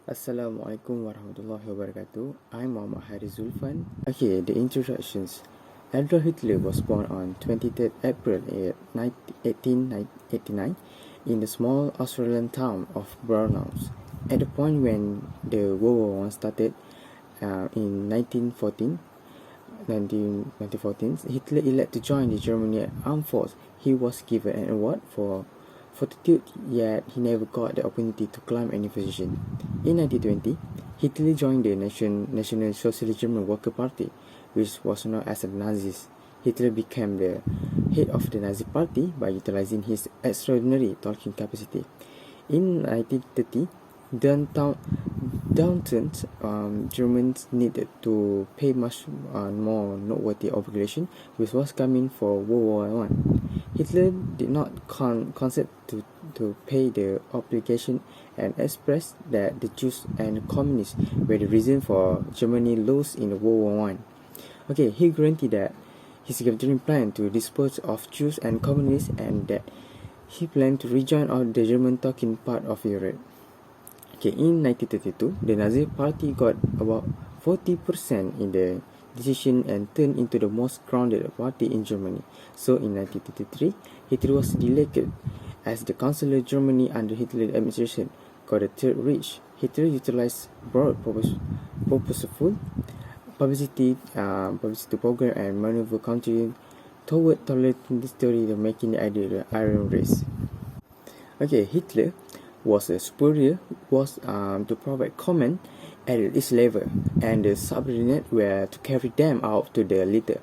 Assalamualaikum warahmatullahi wabarakatuh. I'm Muhammad Haris Zulfan. Okay, the introductions. Adolf Hitler was born on 23rd April 1889 in the small Australian town of Braunau. At the point when the World War I started in 1914, Hitler elected to join the German armed force. He was given an award for fortitude, yet he never got the opportunity to climb any position. In 1920, Hitler joined the National Socialist German Worker Party, which was known as the Nazis. Hitler became the head of the Nazi Party by utilizing his extraordinary talking capacity. In 1930, downturns, Germans needed to pay much more noteworthy obligation, which was coming for World War I. Hitler did not consent to pay the obligation and expressed that the Jews and communists were the reason for Germany loss in World War I. Okay, he guaranteed that his Gagarin plan to dispose of Jews and communists and that he planned to rejoin all the German-talking part of Europe. Okay, in 1932, the Nazi Party got about 40% in the decision and turned into the most grounded party in Germany. So in 1933, Hitler was elected as the Chancellor of Germany under Hitler administration, called the Third Reich. Hitler utilized broad, purposeful publicity program and maneuver country toward tolerating this theory of making the idea the Iron Race. Okay, Hitler was a superior was to provide command at its level, and the subordinate were to carry them out to the leader.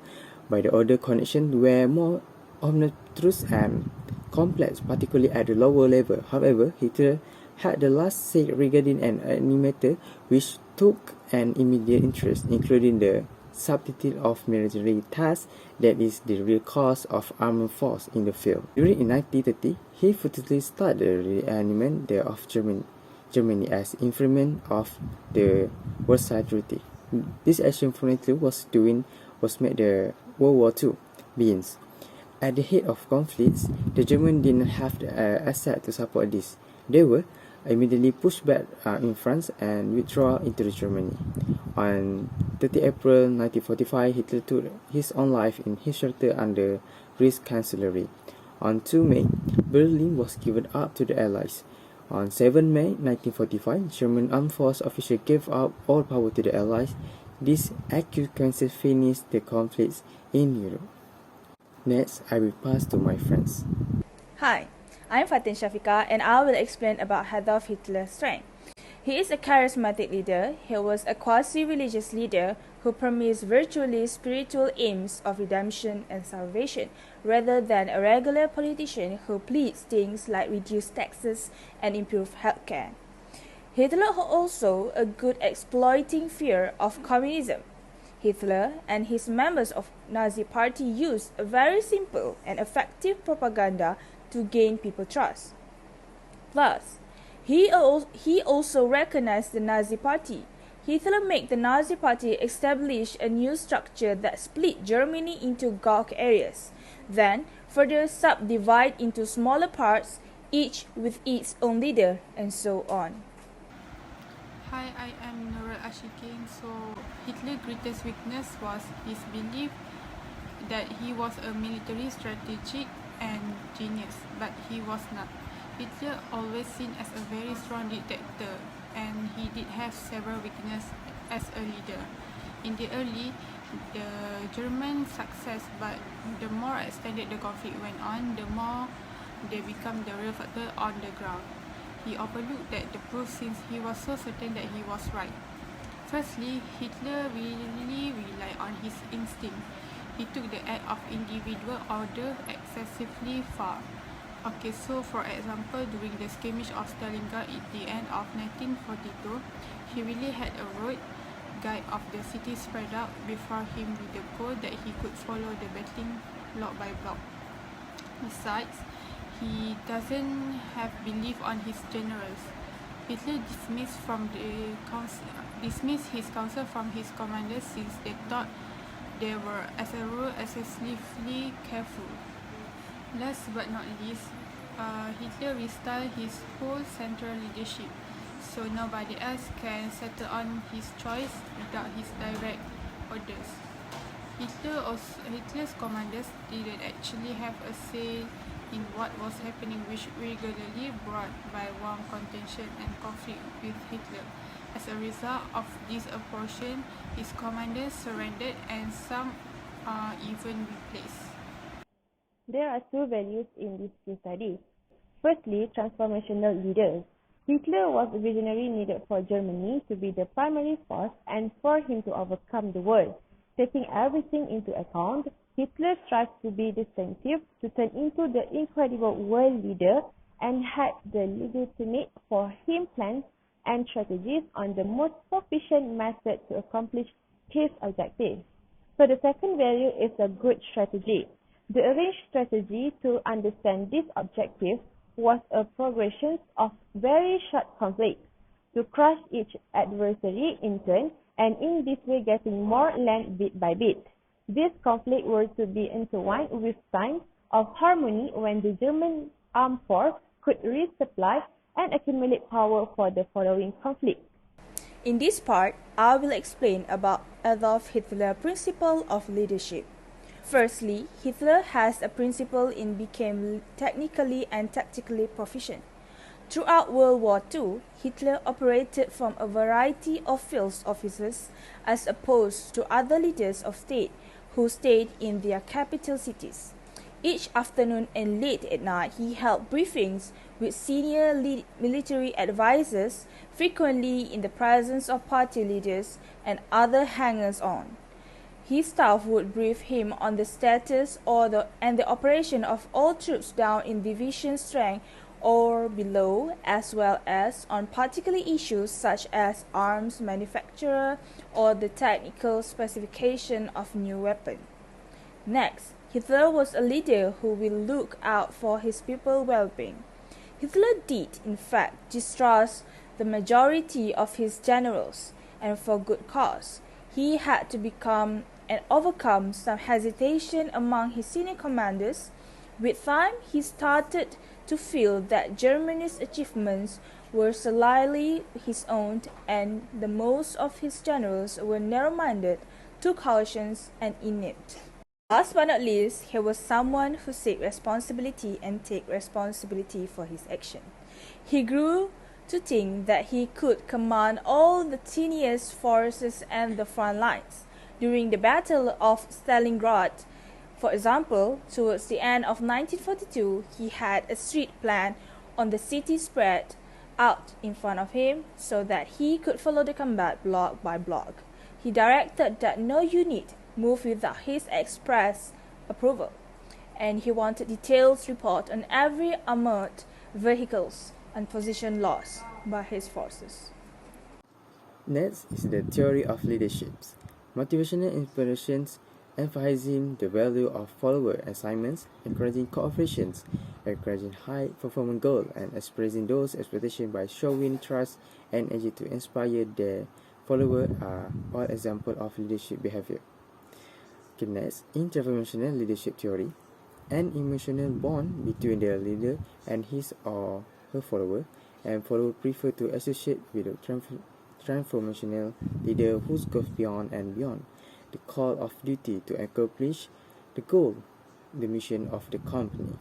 By the order connection were more obnoxious and complex, particularly at the lower level. However, Hitler had the last say regarding an animator which took an immediate interest, including the subtlety of military tasks that is the real cause of armed force in the field. During 1930, he fortuitously started the rearmament of Germany as instrument of the Versailles Treaty. This action frequently was made the World War II begins. At the head of conflicts, the Germans didn't have the asset to support this. They were immediately pushed back in France and withdraw into Germany. On 30 April 1945, Hitler took his own life in his shelter under Reichs Chancellery. On 2 May, Berlin was given up to the Allies. On 7 May 1945, German armed force officials gave up all power to the Allies. This acute consequence finished the conflicts in Europe. Next, I will pass to my friends. Hi, I'm Fatin Shafika and I will explain about Adolf Hitler's strength. He is a charismatic leader. He was a quasi-religious leader who promised virtually spiritual aims of redemption and salvation, rather than a regular politician who pleads things like reduce taxes and improve healthcare. Hitler was also a good exploiting fear of communism. Hitler and his members of Nazi Party used a very simple and effective propaganda to gain people's trust. Plus, he also recognized the Nazi Party. Hitler made the Nazi Party establish a new structure that split Germany into Gauck areas, then further subdivide into smaller parts, each with its own leader, and so on. Hi, I am Nurul Ashikin. So, Hitler's greatest weakness was his belief that he was a military strategist and genius, but he was not. Hitler always seen as a very strong dictator, and he did have several weaknesses as a leader. In the early, the German success, but the more extended the conflict went on, the more they become the real factor on the ground. He overlooked that the proof since he was so certain that he was right. Firstly, Hitler really relied on his instinct. He took the act of individual order excessively far. Okay, so for example, during the skirmish of Stalingrad at the end of 1942, he really had a road guide of the city spread out before him with the goal that he could follow the battling block by block. Besides, he doesn't have belief on his generals. Hitler dismissed his council from his commanders since they thought they were, as a rule, excessively careful. Last but not least, Hitler restyled his whole central leadership. so nobody else can settle on his choice without his direct orders. Hitler's commanders didn't actually have a say in what was happening, which regularly brought by warm contention and conflict with Hitler. As a result of this apportion, his commanders surrendered and some are even replaced. There are two values in this case study. Firstly, transformational leaders. Hitler was a visionary needed for Germany to be the primary force and for him to overcome the world. Taking everything into account, Hitler strived to be distinctive, to turn into the incredible world leader, and had the legitimate for him plans and strategies on the most sufficient method to accomplish his objectives. So the second value is a good strategy. The arranged strategy to understand this objective was a progression of very short conflicts to crush each adversary in turn, and in this way getting more land bit by bit. This conflict were to be intertwined with signs of harmony when the German armed force could resupply and accumulate power for the following conflict. In this part, I will explain about Adolf Hitler's principle of leadership. Firstly, Hitler has a principle in became technically and tactically proficient. Throughout World War II, Hitler operated from a variety of field offices as opposed to other leaders of state who stayed in their capital cities. Each afternoon and late at night, he held briefings with senior military advisors, frequently in the presence of party leaders and other hangers-on. His staff would brief him on the status and the operation of all troops down in division strength or below, as well as on particular issues such as arms manufacture or the technical specification of new weapons. Next, Hitler was a leader who will look out for his people's well-being. Hitler did, in fact, distrust the majority of his generals, and for good cause. He had to become and overcome some hesitation among his senior commanders. With time, he started to feel that Germany's achievements were solely his own, and the most of his generals were narrow-minded, too cautious, and inept. Last but not least, he was someone who took responsibility and take responsibility for his action. He grew to think that he could command all the tiniest forces and the front lines. During the Battle of Stalingrad, for example, towards the end of 1942, he had a street plan on the city spread out in front of him so that he could follow the combat block by block. He directed that no unit move without his express approval, and he wanted detailed report on every armored vehicles and position lost by his forces. Next is the theory of leadership. Motivational inspirations emphasizing the value of follower assignments, encouraging cooperation, encouraging high performance goals, and expressing those expectations by showing trust and energy to inspire their followers are all examples of leadership behavior. Okay, next, in transformational leadership theory, an emotional bond between the leader and his or her follower, and follower prefer to associate with a transformational leader who goes beyond and beyond the call of duty to accomplish the goal, the mission of the company.